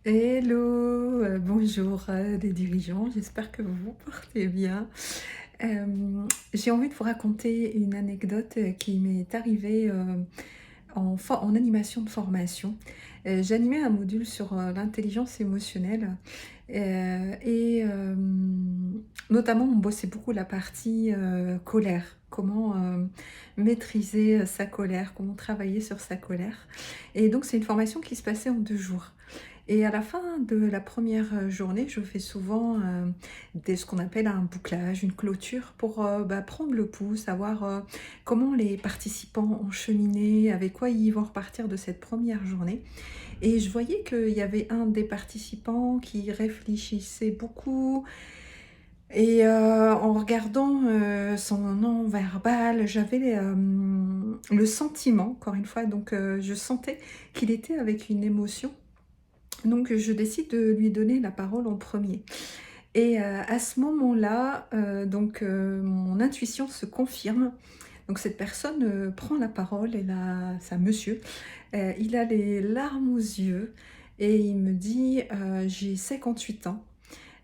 Hello, bonjour, les dirigeants, j'espère que vous vous portez bien. J'ai envie de vous raconter une anecdote, qui m'est arrivée, en animation de formation. J'animais un module sur, l'intelligence émotionnelle, et notamment on bossait beaucoup la partie, colère. Comment, maîtriser, sa colère, comment travailler sur sa colère, et donc c'est une formation qui se passait en 2 jours. Et à la fin de la première journée, je fais souvent, ce qu'on appelle un bouclage, une clôture pour, prendre le pouls, savoir, comment les participants ont cheminé, avec quoi ils vont repartir de cette première journée. Et je voyais qu'il y avait un des participants qui réfléchissait beaucoup, et en regardant, son non-verbal, j'avais, le sentiment, encore une fois, donc je sentais qu'il était avec une émotion, donc je décide de lui donner la parole en premier. Et à ce moment-là, mon intuition se confirme. Donc cette personne, prend la parole, et là, c'est un monsieur, il a les larmes aux yeux et il me dit: «J'ai 58 ans,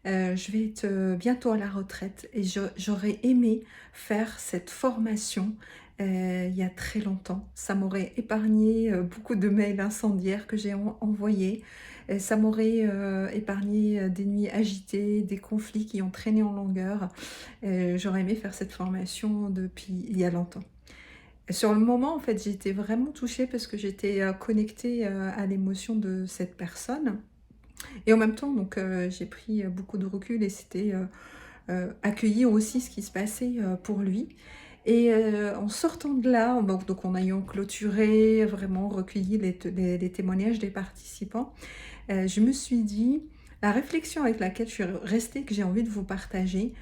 je vais être, bientôt à la retraite, et j'aurais aimé faire cette formation, il y a très longtemps. Ça m'aurait épargné, beaucoup de mails incendiaires que j'ai envoyés, et ça m'aurait, épargné, des nuits agitées, des conflits qui ont traîné en longueur. J'aurais aimé faire cette formation depuis il y a longtemps». Sur le moment, en fait, j'étais vraiment touchée parce que j'étais, connectée, à l'émotion de cette personne, et en même temps, j'ai pris, beaucoup de recul, et c'était, accueillir aussi ce qui se passait, pour lui. Et en sortant de là, donc en ayant clôturé, vraiment recueilli les témoignages des participants, je me suis dit, la réflexion avec laquelle je suis restée, que j'ai envie de vous partager: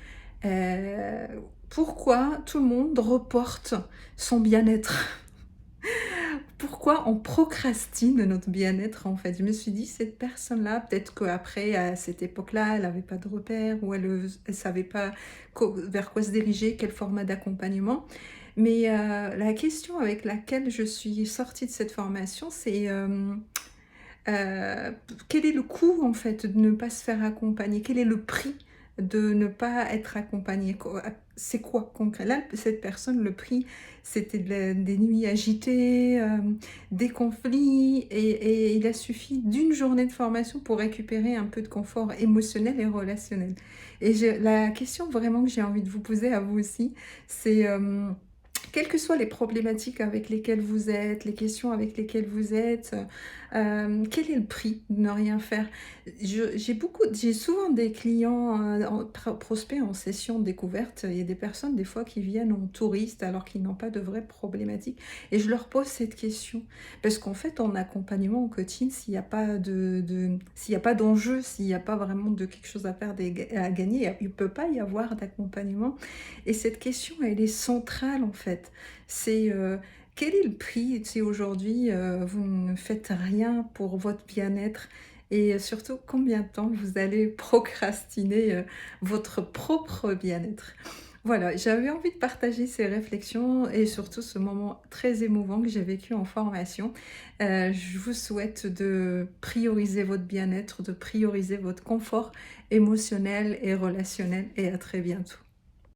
heu, pourquoi tout le monde reporte son bien-être? Pourquoi on procrastine notre bien-être, en fait? Je me suis dit: «Cette personne-là, peut-être qu'après, à cette époque-là, elle avait pas de repères, ou elle savait pas vers quoi se diriger, quel format d'accompagnement». Mais la question avec laquelle je suis sortie de cette formation, c'est, quel est le coût, en fait, de ne pas se faire accompagner? Quel est le prix de ne pas être accompagné? C'est quoi concret? Là, cette personne, le prix, c'était des nuits agitées, des conflits, et il a suffi d'une journée de formation pour récupérer un peu de confort émotionnel et relationnel. Et la question vraiment que j'ai envie de vous poser à vous aussi, c'est, quelles que soient les problématiques avec lesquelles vous êtes, les questions avec lesquelles vous êtes, quel est le prix de ne rien faire? J'ai souvent des clients, prospects en session découverte. Il y a des personnes, des fois, qui viennent en touristes alors qu'ils n'ont pas de vraies problématiques, et je leur pose cette question. Parce qu'en fait, en accompagnement, en coaching, s'il n'y a pas s'il y a pas d'enjeu, s'il n'y a pas vraiment de quelque chose à faire, à gagner, il ne peut pas y avoir d'accompagnement. Et cette question, elle est centrale, en fait. C'est, quel est le prix si aujourd'hui, vous ne faites rien pour votre bien-être, et surtout combien de temps vous allez procrastiner, votre propre bien-être? Voilà, j'avais envie de partager ces réflexions, et surtout ce moment très émouvant que j'ai vécu en formation. Je vous souhaite de prioriser votre bien-être, de prioriser votre confort émotionnel et relationnel, et à très bientôt.